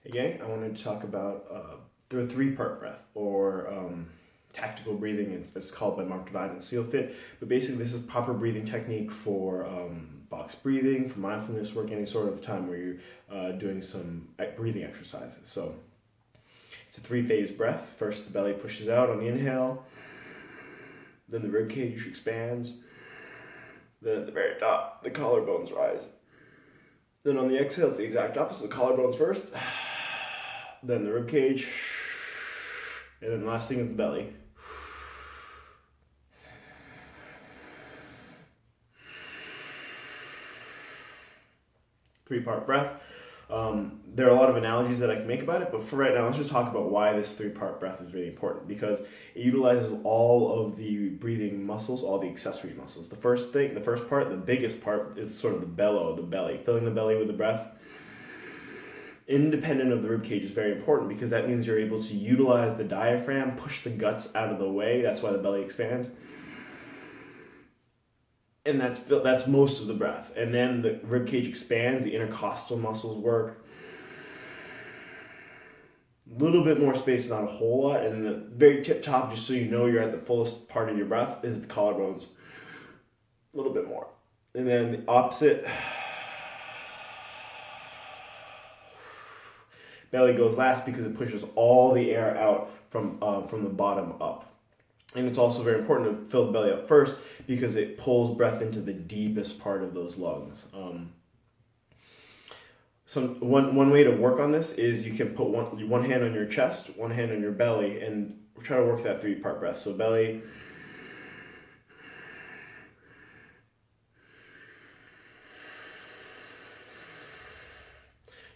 Hey gang, I wanted to talk about the three-part breath, or tactical breathing. It's called by Mark Divine and Seal Fit. But basically, this is proper breathing technique for box breathing, for mindfulness work, any sort of time where you're doing some breathing exercises. So it's a three-phase breath. First, the belly pushes out on the inhale. Then the ribcage expands. Then at the very top, the collarbones rise. Then on the exhale, it's the exact opposite. The collarbones first, then the ribcage, and then the last thing is the belly. Three-part breath. There are a lot of analogies that I can make about it, but for right now, let's just talk about why this three-part breath is really important, because it utilizes all of the breathing muscles, all the accessory muscles. The first part, the biggest part, is sort of the belly, filling the belly with the breath. Independent of the ribcage is very important because that means you're able to utilize the diaphragm, push the guts out of the way. That's why the belly expands. And that's most of the breath. And then the ribcage expands, the intercostal muscles work. A little bit more space, not a whole lot. And the very tip top, just so you know you're at the fullest part of your breath, is the collarbones. A little bit more. And then the opposite, belly goes last because it pushes all the air out from the bottom up. And it's also very important to fill the belly up first because it pulls breath into the deepest part of those lungs. One way to work on this is you can put one hand on your chest, one hand on your belly, and try to work that three-part breath. So belly,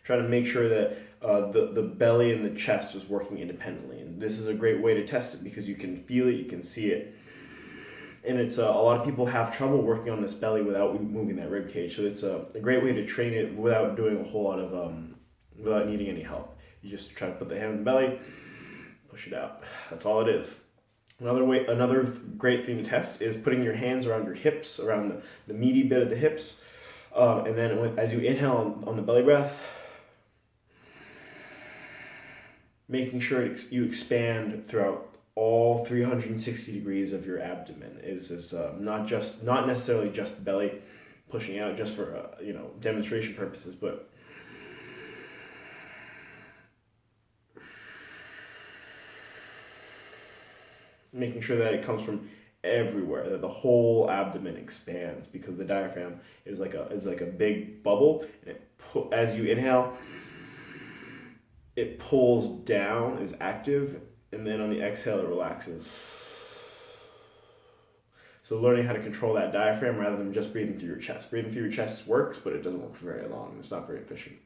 try to make sure that the belly and the chest is working independently. And this is a great way to test it because you can feel it, you can see it. And it's a lot of people have trouble working on this belly without moving that rib cage. So it's a great way to train it without doing a whole lot of, without needing any help. You just try to put the hand on the belly, push it out. That's all it is. Another great thing to test is putting your hands around your hips, around the meaty bit of the hips. And then as you inhale on the belly breath, making sure you expand throughout all 360 degrees of your abdomen is not necessarily just the belly pushing out just for demonstration purposes, but making sure that it comes from everywhere, that the whole abdomen expands, because the diaphragm is like a big bubble, and as you inhale, it pulls down, is active, and then on the exhale, it relaxes. So learning how to control that diaphragm rather than just breathing through your chest. Breathing through your chest works, but it doesn't work for very long. It's not very efficient.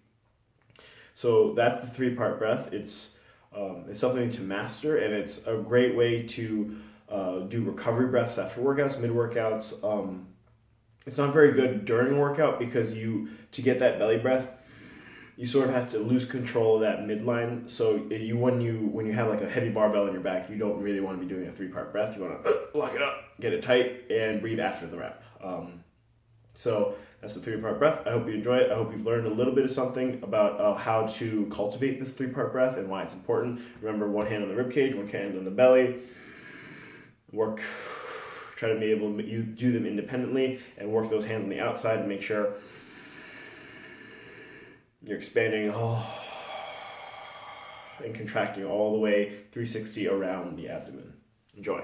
So that's the three-part breath. It's something to master, and it's a great way to do recovery breaths after workouts, mid-workouts. It's not very good during a workout because to get that belly breath, you sort of have to lose control of that midline. So when you have like a heavy barbell in your back, you don't really want to be doing a three-part breath. You want to lock it up, get it tight, and breathe after the rep. So that's the three-part breath. I hope you enjoy it. I hope you've learned a little bit of something about how to cultivate this three-part breath and why it's important. Remember, one hand on the ribcage, one hand on the belly. Try to be able to do them independently and work those hands on the outside and make sure you're expanding and contracting all the way 360 around the abdomen. Enjoy.